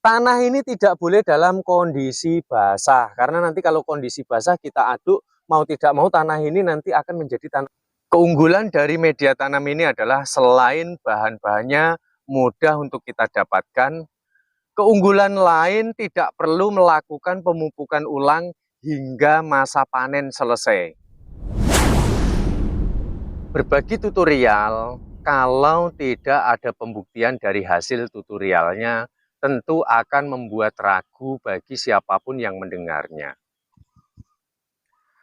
Tanah ini tidak boleh dalam kondisi basah, karena nanti kalau kondisi basah kita aduk, mau tidak mau tanah ini nanti akan menjadi tanah. Keunggulan dari media tanam ini adalah selain bahan-bahannya mudah untuk kita dapatkan, keunggulan lain tidak perlu melakukan pemupukan ulang hingga masa panen selesai. Berbagi tutorial, kalau tidak ada pembuktian dari hasil tutorialnya, tentu akan membuat ragu bagi siapapun yang mendengarnya.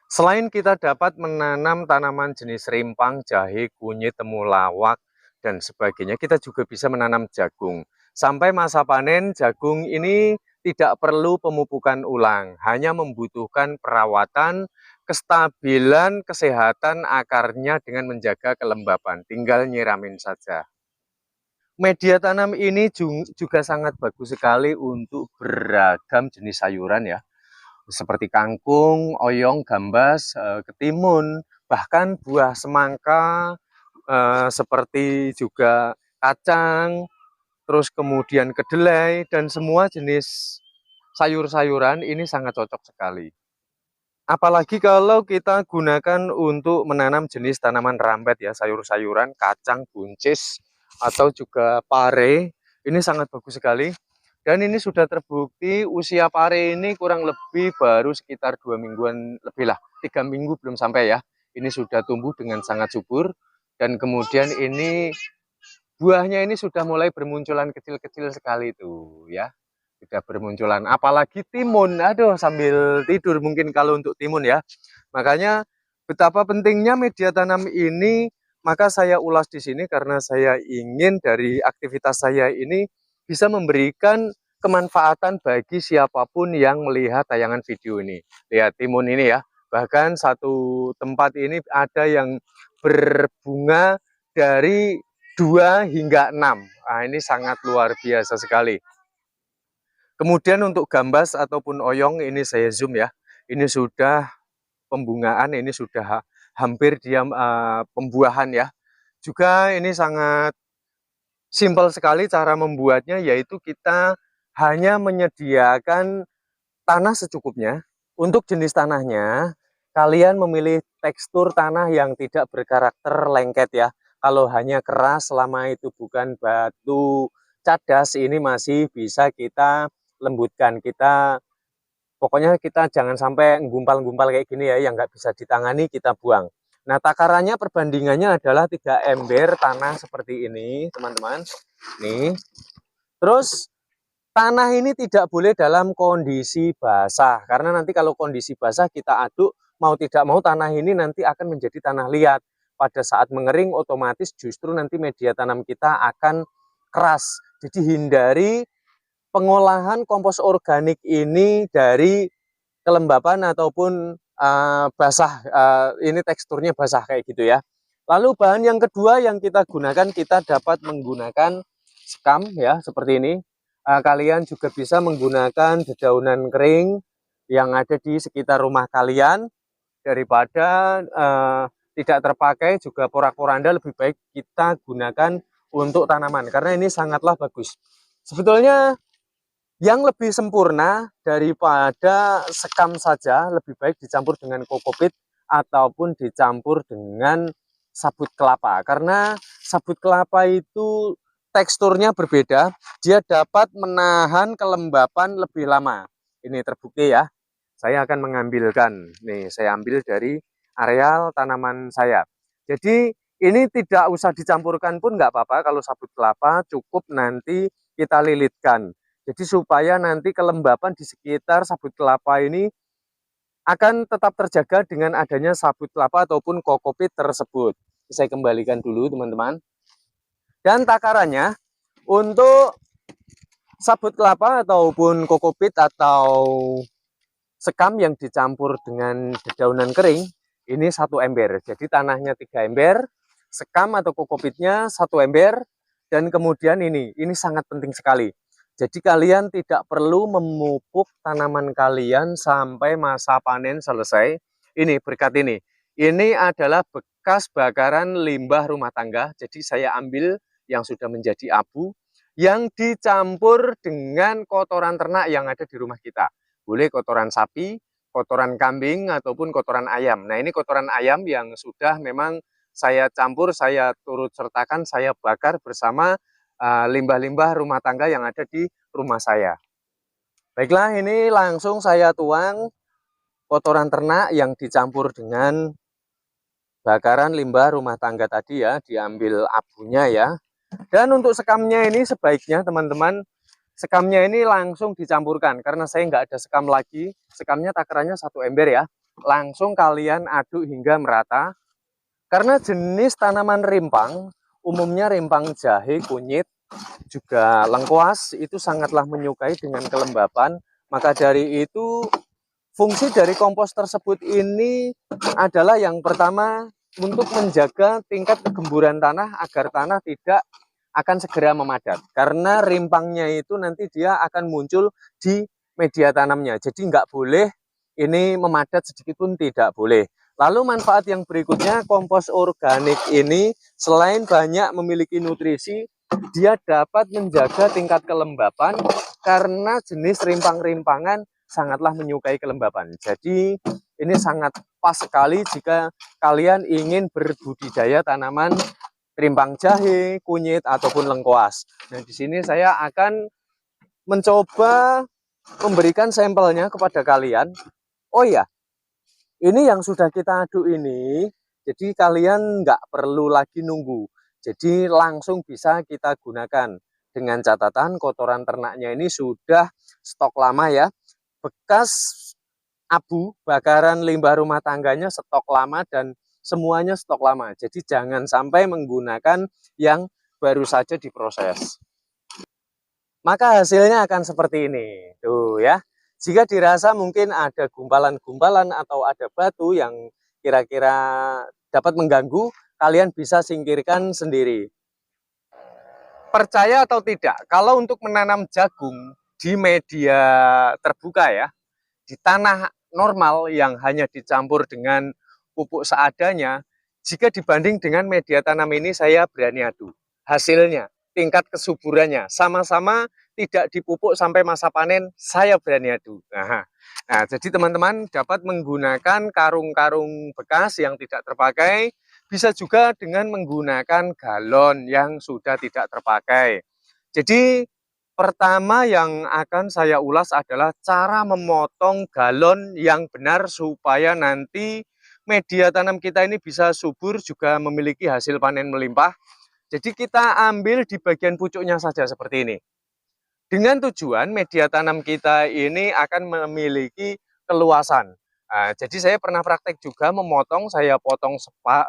Selain kita dapat menanam tanaman jenis rimpang, jahe, kunyit, temulawak, dan sebagainya, kita juga bisa menanam jagung. Sampai masa panen, jagung ini tidak perlu pemupukan ulang, hanya membutuhkan perawatan, kestabilan, kesehatan akarnya dengan menjaga kelembapan, tinggal nyiramin saja. Media tanam ini juga sangat bagus sekali untuk beragam jenis sayuran ya, seperti kangkung, oyong, gambas, ketimun, bahkan buah semangka, seperti juga kacang, terus kemudian kedelai, dan semua jenis sayur-sayuran ini sangat cocok sekali. Apalagi kalau kita gunakan untuk menanam jenis tanaman rambat ya, sayur-sayuran, kacang, buncis, atau juga pare, ini sangat bagus sekali. Dan ini sudah terbukti usia pare ini kurang lebih baru sekitar 2 mingguan lebih lah, 3 minggu belum sampai ya. Ini sudah tumbuh dengan sangat subur, dan kemudian ini buahnya ini sudah mulai bermunculan kecil-kecil sekali tuh ya. Sudah bermunculan, apalagi timun, aduh sambil tidur mungkin kalau untuk timun ya. Makanya betapa pentingnya media tanam ini, maka saya ulas di sini karena saya ingin dari aktivitas saya ini bisa memberikan kemanfaatan bagi siapapun yang melihat tayangan video ini. Lihat timun ini ya, bahkan satu tempat ini ada yang berbunga dari 2 hingga 6. Nah, ini sangat luar biasa sekali. Kemudian untuk gambas ataupun oyong ini saya zoom ya. Ini sudah pembungaan, ini sudah hampir dia pembuahan ya. Juga ini sangat simpel sekali cara membuatnya, yaitu kita hanya menyediakan tanah secukupnya. Untuk jenis tanahnya, kalian memilih tekstur tanah yang tidak berkarakter lengket ya. Kalau hanya keras, selama itu bukan batu cadas, ini masih bisa kita lembutkan. Pokoknya kita jangan sampai gumpal-gumpal kayak gini ya, yang nggak bisa ditangani kita buang. Nah, takarannya perbandingannya adalah 3 ember tanah seperti ini, teman-teman. Nih. Terus tanah ini tidak boleh dalam kondisi basah, karena nanti kalau kondisi basah kita aduk, mau tidak mau tanah ini nanti akan menjadi tanah liat. Pada saat mengering otomatis justru nanti media tanam kita akan keras. Jadi hindari pengolahan kompos organik ini dari kelembapan ataupun basah, ini teksturnya basah kayak gitu ya. Lalu bahan yang kedua yang kita gunakan, kita dapat menggunakan sekam ya, seperti ini. Kalian juga bisa menggunakan dedaunan kering yang ada di sekitar rumah kalian, daripada tidak terpakai juga porak-poranda, lebih baik kita gunakan untuk tanaman karena ini sangatlah bagus. Sebetulnya yang lebih sempurna daripada sekam saja, lebih baik dicampur dengan kokopit ataupun dicampur dengan sabut kelapa. Karena sabut kelapa itu teksturnya berbeda, dia dapat menahan kelembapan lebih lama. Ini terbukti ya. Saya akan mengambilkan, nih saya ambil dari areal tanaman saya. Jadi ini tidak usah dicampurkan pun nggak apa-apa, kalau sabut kelapa cukup nanti kita lilitkan. Jadi supaya nanti kelembapan di sekitar sabut kelapa ini akan tetap terjaga dengan adanya sabut kelapa ataupun kokopit tersebut. Saya kembalikan dulu teman-teman. Dan takarannya untuk sabut kelapa ataupun kokopit atau sekam yang dicampur dengan dedaunan kering, ini 1 ember. Jadi tanahnya 3 ember, sekam atau kokopitnya 1 ember, dan kemudian ini sangat penting sekali. Jadi kalian tidak perlu memupuk tanaman kalian sampai masa panen selesai. Ini berkat ini. Ini adalah bekas bakaran limbah rumah tangga. Jadi saya ambil yang sudah menjadi abu. yang dicampur dengan kotoran ternak yang ada di rumah kita. Boleh kotoran sapi, kotoran kambing, ataupun kotoran ayam. Nah, ini kotoran ayam yang sudah memang saya campur, saya turut sertakan, saya bakar bersama limbah-limbah rumah tangga yang ada di rumah saya. Baiklah, ini langsung saya tuang kotoran ternak yang dicampur dengan bakaran limbah rumah tangga tadi ya, diambil abunya ya. Dan untuk sekamnya ini sebaiknya teman-teman, sekamnya ini langsung dicampurkan. Karena saya nggak ada sekam lagi, sekamnya takarannya 1 ember ya. Langsung kalian aduk hingga merata. Karena jenis tanaman rimpang, umumnya rimpang jahe, kunyit, juga lengkuas, itu sangatlah menyukai dengan kelembapan. Maka dari itu, fungsi dari kompos tersebut ini adalah yang pertama, untuk menjaga tingkat kegemburan tanah agar tanah tidak akan segera memadat. Karena rimpangnya itu nanti dia akan muncul di media tanamnya. Jadi nggak boleh ini memadat sedikit pun, tidak boleh. Lalu manfaat yang berikutnya, kompos organik ini selain banyak memiliki nutrisi, dia dapat menjaga tingkat kelembapan karena jenis rimpang-rimpangan sangatlah menyukai kelembapan. Jadi ini sangat pas sekali jika kalian ingin berbudidaya tanaman rimpang jahe, kunyit, ataupun lengkuas. Nah, di sini saya akan mencoba memberikan sampelnya kepada kalian. Oh iya, ini yang sudah kita aduk ini, jadi kalian nggak perlu lagi nunggu. Jadi langsung bisa kita gunakan. Dengan catatan kotoran ternaknya ini sudah stok lama ya. Bekas abu, bakaran limbah rumah tangganya stok lama dan semuanya stok lama. Jadi jangan sampai menggunakan yang baru saja diproses. Maka hasilnya akan seperti ini. Tuh ya. Jika dirasa mungkin ada gumpalan-gumpalan atau ada batu yang kira-kira dapat mengganggu, kalian bisa singkirkan sendiri. Percaya atau tidak, kalau untuk menanam jagung di media terbuka ya, di tanah normal yang hanya dicampur dengan pupuk seadanya, jika dibanding dengan media tanam ini, saya berani adu. Hasilnya, tingkat kesuburannya, sama-sama tidak dipupuk sampai masa panen, saya berani adu. Nah, jadi teman-teman dapat menggunakan karung-karung bekas yang tidak terpakai, bisa juga dengan menggunakan galon yang sudah tidak terpakai. Jadi pertama yang akan saya ulas adalah cara memotong galon yang benar supaya nanti media tanam kita ini bisa subur, juga memiliki hasil panen melimpah. Jadi kita ambil di bagian pucuknya saja seperti ini. Dengan tujuan media tanam kita ini akan memiliki keluasan. Nah, jadi saya pernah praktek juga memotong, saya potong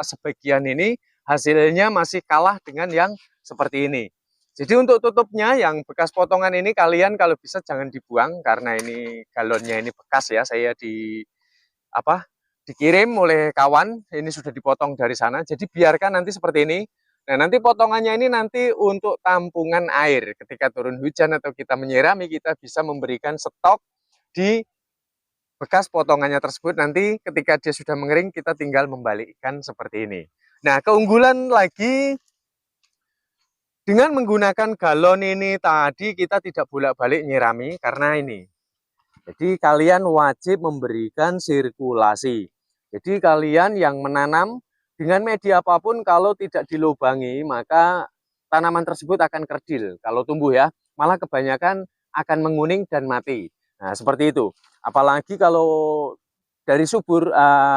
sebagian ini, hasilnya masih kalah dengan yang seperti ini. Jadi untuk tutupnya yang bekas potongan ini kalian kalau bisa jangan dibuang karena ini galonnya ini bekas ya, saya dikirim oleh kawan, ini sudah dipotong dari sana. Jadi biarkan nanti seperti ini. Nah, nanti potongannya ini nanti untuk tampungan air. Ketika turun hujan atau kita menyirami, kita bisa memberikan stok di bekas potongannya tersebut. Nanti ketika dia sudah mengering, kita tinggal membalikkan seperti ini. Nah, keunggulan lagi dengan menggunakan galon ini tadi, kita tidak bolak-balik nyirami karena ini. Jadi kalian wajib memberikan sirkulasi. Jadi kalian yang menanam dengan media apapun, kalau tidak dilubangi, maka tanaman tersebut akan kerdil kalau tumbuh ya. Malah kebanyakan akan menguning dan mati. Nah, seperti itu. Apalagi kalau dari subur,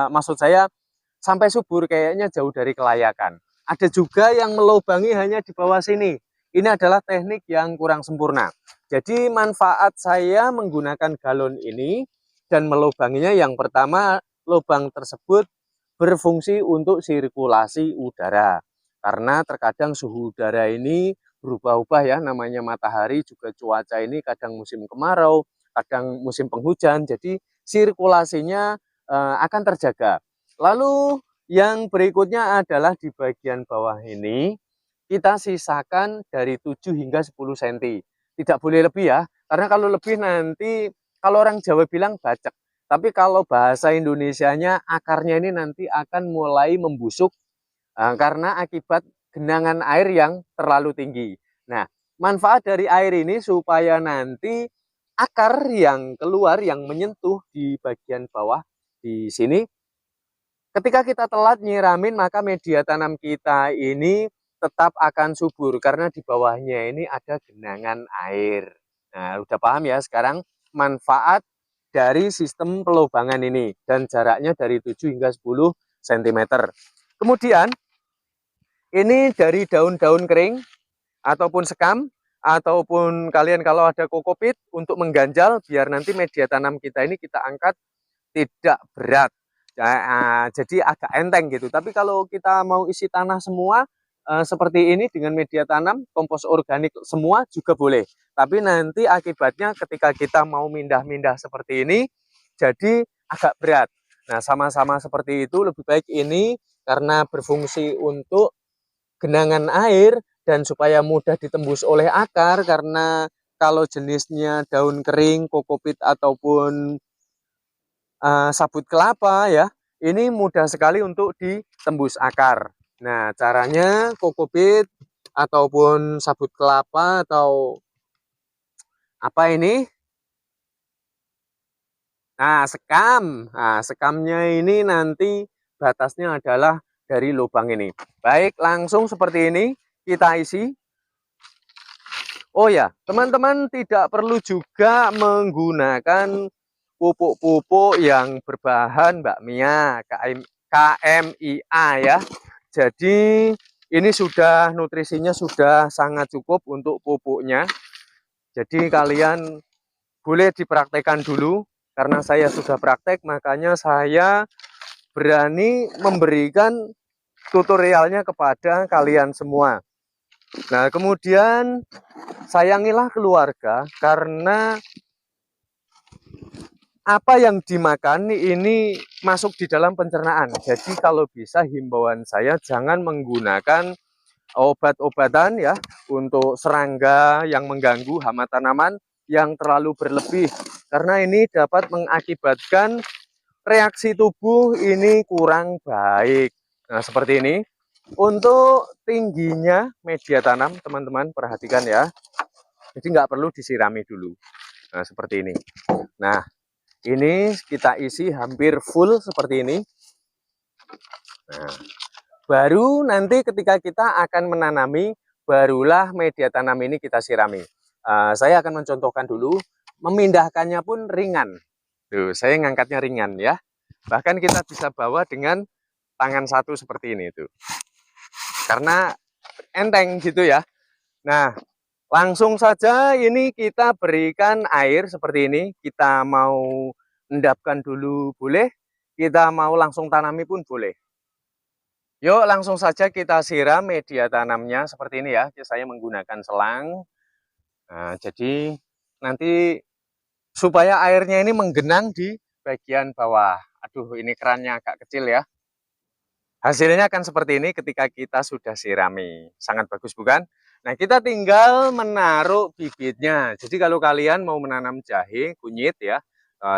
maksud saya sampai subur kayaknya jauh dari kelayakan. Ada juga yang melubangi hanya di bawah sini. Ini adalah teknik yang kurang sempurna. Jadi manfaat saya menggunakan galon ini dan melubanginya, yang pertama, lubang tersebut berfungsi untuk sirkulasi udara. Karena terkadang suhu udara ini berubah-ubah ya, namanya matahari, juga cuaca ini kadang musim kemarau, kadang musim penghujan, jadi sirkulasinya akan terjaga. Lalu yang berikutnya adalah di bagian bawah ini, kita sisakan dari 7 hingga 10 cm. Tidak boleh lebih ya, karena kalau lebih nanti, kalau orang Jawa bilang bacek. Tapi kalau bahasa Indonesianya, akarnya ini nanti akan mulai membusuk karena akibat genangan air yang terlalu tinggi. Nah, manfaat dari air ini supaya nanti akar yang keluar, yang menyentuh di bagian bawah di sini, ketika kita telat nyiramin, maka media tanam kita ini tetap akan subur karena di bawahnya ini ada genangan air. Nah, udah paham ya sekarang manfaat dari sistem pelubangan ini dan jaraknya dari 7 hingga 10 cm. Kemudian ini dari daun-daun kering ataupun sekam, ataupun kalian kalau ada kokopit untuk mengganjal biar nanti media tanam kita ini kita angkat tidak berat. Jadi agak enteng gitu. Tapi kalau kita mau isi tanah semua seperti ini dengan media tanam, kompos organik semua juga boleh. Tapi nanti akibatnya ketika kita mau mindah-mindah seperti ini, jadi agak berat. Nah, sama-sama seperti itu lebih baik ini karena berfungsi untuk genangan air dan supaya mudah ditembus oleh akar, karena kalau jenisnya daun kering, kokopit ataupun sabut kelapa ya, ini mudah sekali untuk ditembus akar. Nah, caranya kokopit ataupun sabut kelapa atau apa ini? Nah, sekam. Nah, sekamnya ini nanti batasnya adalah dari lubang ini. Baik, langsung seperti ini kita isi. Oh ya, teman-teman tidak perlu juga menggunakan pupuk-pupuk yang berbahan bakmia, KMIA ya. Jadi ini sudah nutrisinya sudah sangat cukup untuk pupuknya. Jadi kalian boleh dipraktekkan dulu, karena saya sudah praktek makanya saya berani memberikan tutorialnya kepada kalian semua. Nah, kemudian sayangilah keluarga karena apa yang dimakan ini masuk di dalam pencernaan. Jadi kalau bisa himbauan saya jangan menggunakan obat-obatan ya untuk serangga yang mengganggu hama tanaman yang terlalu berlebih, karena ini dapat mengakibatkan reaksi tubuh ini kurang baik. Nah, seperti ini. Untuk tingginya media tanam, teman-teman perhatikan ya. Jadi nggak perlu disirami dulu. Nah, seperti ini. Nah, ini kita isi hampir full seperti ini. Nah, baru nanti ketika kita akan menanami, barulah media tanam ini kita sirami. Saya akan mencontohkan dulu, memindahkannya pun ringan. Tuh, saya ngangkatnya ringan ya. Bahkan kita bisa bawa dengan tangan satu seperti ini tuh. Karena enteng gitu ya. Nah, langsung saja ini kita berikan air seperti ini. Kita mau endapkan dulu boleh, kita mau langsung tanami pun boleh. Yuk langsung saja kita siram media tanamnya seperti ini ya. Saya menggunakan selang. Nah, jadi nanti supaya airnya ini menggenang di bagian bawah. Aduh, ini kerannya agak kecil ya. Hasilnya akan seperti ini ketika kita sudah sirami. Sangat bagus bukan? Nah, kita tinggal menaruh bibitnya. Jadi kalau kalian mau menanam jahe, kunyit ya,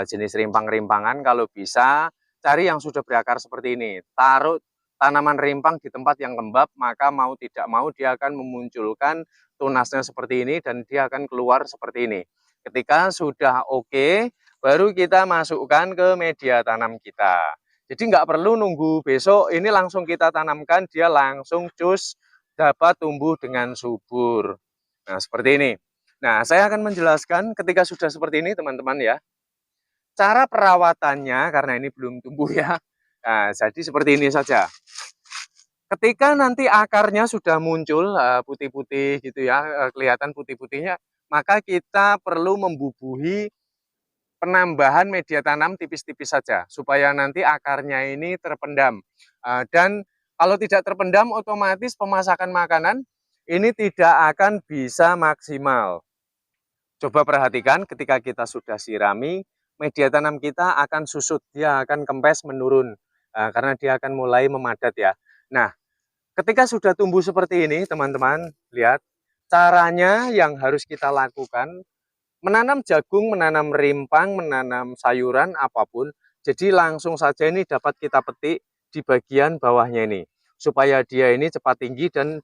jenis rimpang-rimpangan, kalau bisa cari yang sudah berakar seperti ini. Taruh tanaman rimpang di tempat yang lembab, maka mau tidak mau dia akan memunculkan tunasnya seperti ini dan dia akan keluar seperti ini. Ketika sudah oke, baru kita masukkan ke media tanam kita. Jadi nggak perlu nunggu besok, ini langsung kita tanamkan, dia langsung cus dapat tumbuh dengan subur. Nah, seperti ini. Nah, saya akan menjelaskan ketika sudah seperti ini, teman-teman ya. Cara perawatannya, karena ini belum tumbuh ya. Nah, jadi seperti ini saja. Ketika nanti akarnya sudah muncul putih-putih gitu ya, kelihatan putih-putihnya, maka kita perlu membubuhi penambahan media tanam tipis-tipis saja supaya nanti akarnya ini terpendam. Dan kalau tidak terpendam otomatis pemasakan makanan ini tidak akan bisa maksimal. Coba perhatikan ketika kita sudah sirami, media tanam kita akan susut, dia akan kempes menurun karena dia akan mulai memadat ya. Nah, ketika sudah tumbuh seperti ini teman-teman, lihat caranya yang harus kita lakukan. Menanam jagung, menanam rimpang, menanam sayuran apapun, jadi langsung saja ini dapat kita petik di bagian bawahnya ini, supaya dia ini cepat tinggi dan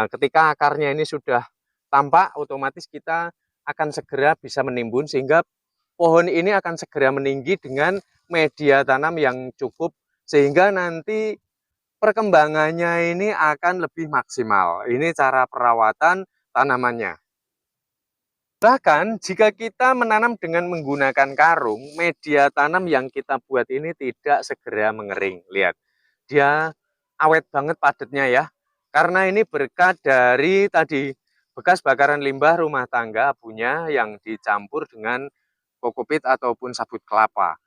ketika akarnya ini sudah tampak, otomatis kita akan segera bisa menimbun, sehingga pohon ini akan segera meninggi dengan media tanam yang cukup, sehingga nanti perkembangannya ini akan lebih maksimal. Ini cara perawatan tanamannya. Bahkan jika kita menanam dengan menggunakan karung, media tanam yang kita buat ini tidak segera mengering. Lihat, dia awet banget padatnya ya. Karena ini berkat dari tadi bekas bakaran limbah rumah tangga abunya yang dicampur dengan kokopit ataupun sabut kelapa.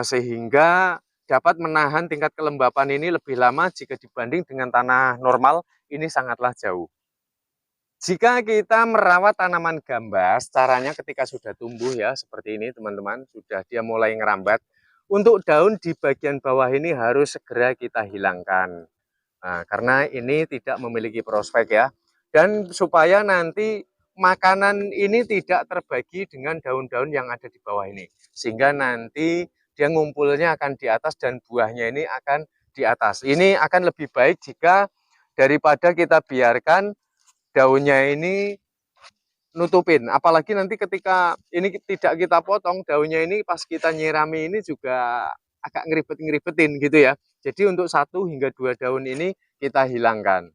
Sehingga dapat menahan tingkat kelembapan ini lebih lama jika dibanding dengan tanah normal, ini sangatlah jauh. Jika kita merawat tanaman gambas, caranya ketika sudah tumbuh ya, seperti ini teman-teman, sudah dia mulai ngerambat, untuk daun di bagian bawah ini harus segera kita hilangkan. Nah, karena ini tidak memiliki prospek ya. Dan supaya nanti makanan ini tidak terbagi dengan daun-daun yang ada di bawah ini. Sehingga nanti dia ngumpulnya akan di atas dan buahnya ini akan di atas. Ini akan lebih baik jika daripada kita biarkan daunnya ini nutupin, apalagi nanti ketika ini tidak kita potong, daunnya ini pas kita nyirami ini juga agak ngeribet-ngeribetin gitu ya. Jadi untuk 1 hingga 2 daun ini kita hilangkan.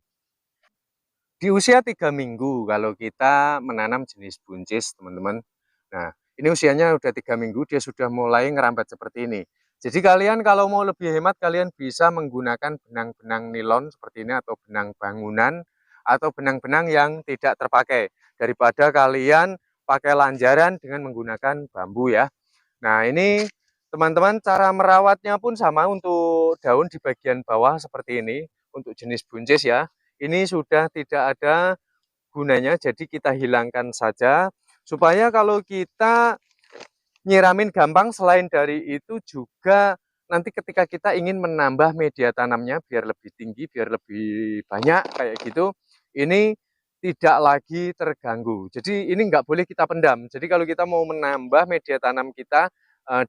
Di usia 3 minggu kalau kita menanam jenis buncis teman-teman. Nah ini usianya udah 3 minggu, dia sudah mulai ngerambat seperti ini. Jadi kalian kalau mau lebih hemat, kalian bisa menggunakan benang-benang nilon seperti ini, atau benang bangunan, atau benang-benang yang tidak terpakai, daripada kalian pakai lanjaran dengan menggunakan bambu ya. Nah ini teman-teman, cara merawatnya pun sama untuk daun di bagian bawah seperti ini. Untuk jenis buncis ya, ini sudah tidak ada gunanya, jadi kita hilangkan saja. Supaya kalau kita nyiramin gampang, selain dari itu juga nanti ketika kita ingin menambah media tanamnya biar lebih tinggi, biar lebih banyak kayak gitu, ini tidak lagi terganggu. Jadi ini nggak boleh kita pendam. Jadi kalau kita mau menambah media tanam kita,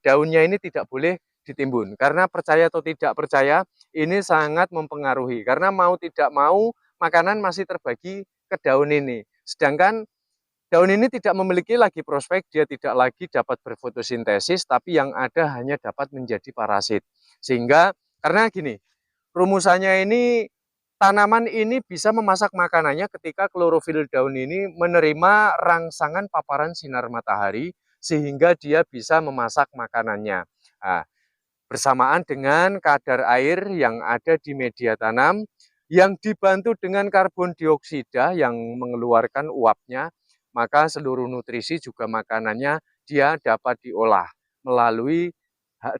daunnya ini tidak boleh ditimbun. Karena percaya atau tidak percaya, ini sangat mempengaruhi. Karena mau tidak mau, makanan masih terbagi ke daun ini. Sedangkan daun ini tidak memiliki lagi prospek, dia tidak lagi dapat berfotosintesis, tapi yang ada hanya dapat menjadi parasit. Sehingga, karena gini, rumusannya ini, tanaman ini bisa memasak makanannya ketika klorofil daun ini menerima rangsangan paparan sinar matahari, sehingga dia bisa memasak makanannya. Nah, bersamaan dengan kadar air yang ada di media tanam, yang dibantu dengan karbon dioksida yang mengeluarkan uapnya, maka seluruh nutrisi juga makanannya dia dapat diolah melalui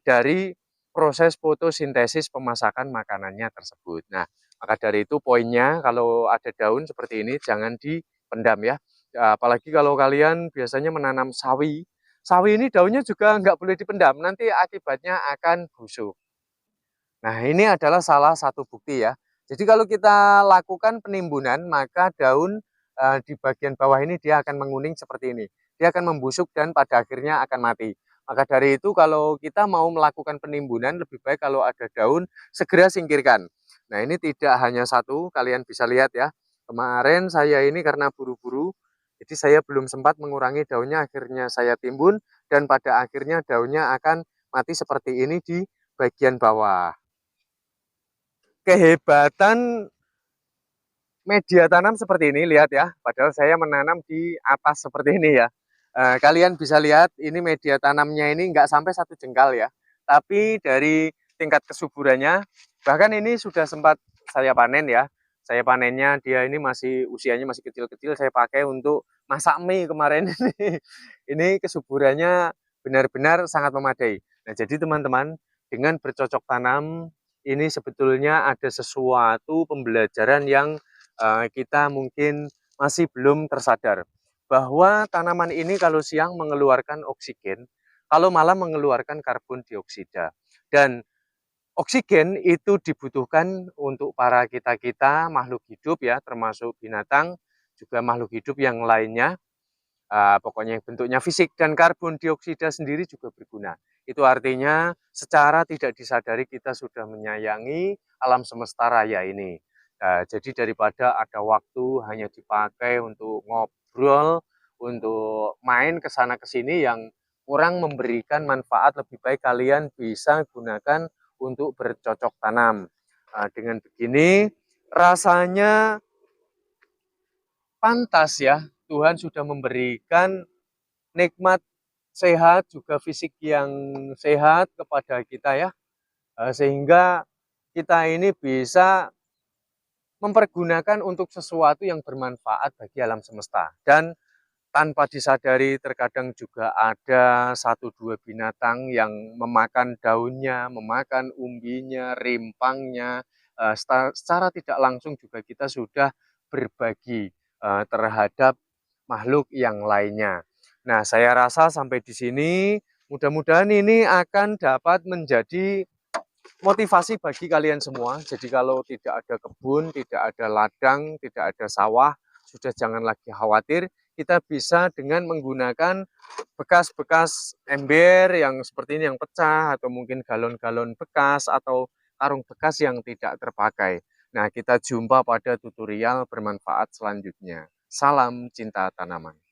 dari proses fotosintesis pemasakan makanannya tersebut. Nah, maka dari itu poinnya kalau ada daun seperti ini jangan dipendam ya. Apalagi kalau kalian biasanya menanam sawi, sawi ini daunnya juga nggak boleh dipendam, nanti akibatnya akan busuk. Nah, ini adalah salah satu bukti ya. Jadi kalau kita lakukan penimbunan, maka daun di bagian bawah ini dia akan menguning seperti ini. Dia akan membusuk dan pada akhirnya akan mati. Maka dari itu kalau kita mau melakukan penimbunan, lebih baik kalau ada daun, segera singkirkan. Nah, ini tidak hanya satu, kalian bisa lihat ya. Kemarin saya ini karena buru-buru, jadi saya belum sempat mengurangi daunnya, akhirnya saya timbun, dan pada akhirnya daunnya akan mati seperti ini di bagian bawah. Kehebatan media tanam seperti ini, lihat ya, padahal saya menanam di atas seperti ini ya. Kalian bisa lihat ini media tanamnya ini nggak sampai 1 jengkal ya, tapi dari tingkat kesuburannya, bahkan ini sudah sempat saya panen ya. Saya panennya dia ini masih usianya masih kecil-kecil, saya pakai untuk masak mie kemarin ini. Ini kesuburannya benar-benar sangat memadai. Nah jadi teman-teman, dengan bercocok tanam ini sebetulnya ada sesuatu pembelajaran yang kita mungkin masih belum tersadar, bahwa tanaman ini kalau siang mengeluarkan oksigen, kalau malam mengeluarkan karbon dioksida. Dan oksigen itu dibutuhkan untuk para kita-kita makhluk hidup ya, termasuk binatang, juga makhluk hidup yang lainnya, pokoknya yang bentuknya fisik, dan karbon dioksida sendiri juga berguna. Itu artinya secara tidak disadari kita sudah menyayangi alam semesta raya ini. Jadi daripada ada waktu hanya dipakai untuk ngobrol, ngobrol, untuk main ke sana ke sini yang kurang memberikan manfaat, lebih baik kalian bisa gunakan untuk bercocok tanam. Dengan begini rasanya pantas ya, Tuhan sudah memberikan nikmat sehat juga fisik yang sehat kepada kita ya, sehingga kita ini bisa mempergunakan untuk sesuatu yang bermanfaat bagi alam semesta. Dan tanpa disadari terkadang juga ada satu dua binatang yang memakan daunnya, memakan umbinya, rimpangnya, secara tidak langsung juga kita sudah berbagi terhadap makhluk yang lainnya. Nah, saya rasa sampai di sini mudah-mudahan ini akan dapat menjadi motivasi bagi kalian semua. Jadi kalau tidak ada kebun, tidak ada ladang, tidak ada sawah, sudah jangan lagi khawatir. Kita bisa dengan menggunakan bekas-bekas ember yang seperti ini yang pecah, atau mungkin galon-galon bekas, atau karung bekas yang tidak terpakai. Nah, kita jumpa pada tutorial bermanfaat selanjutnya. Salam cinta tanaman.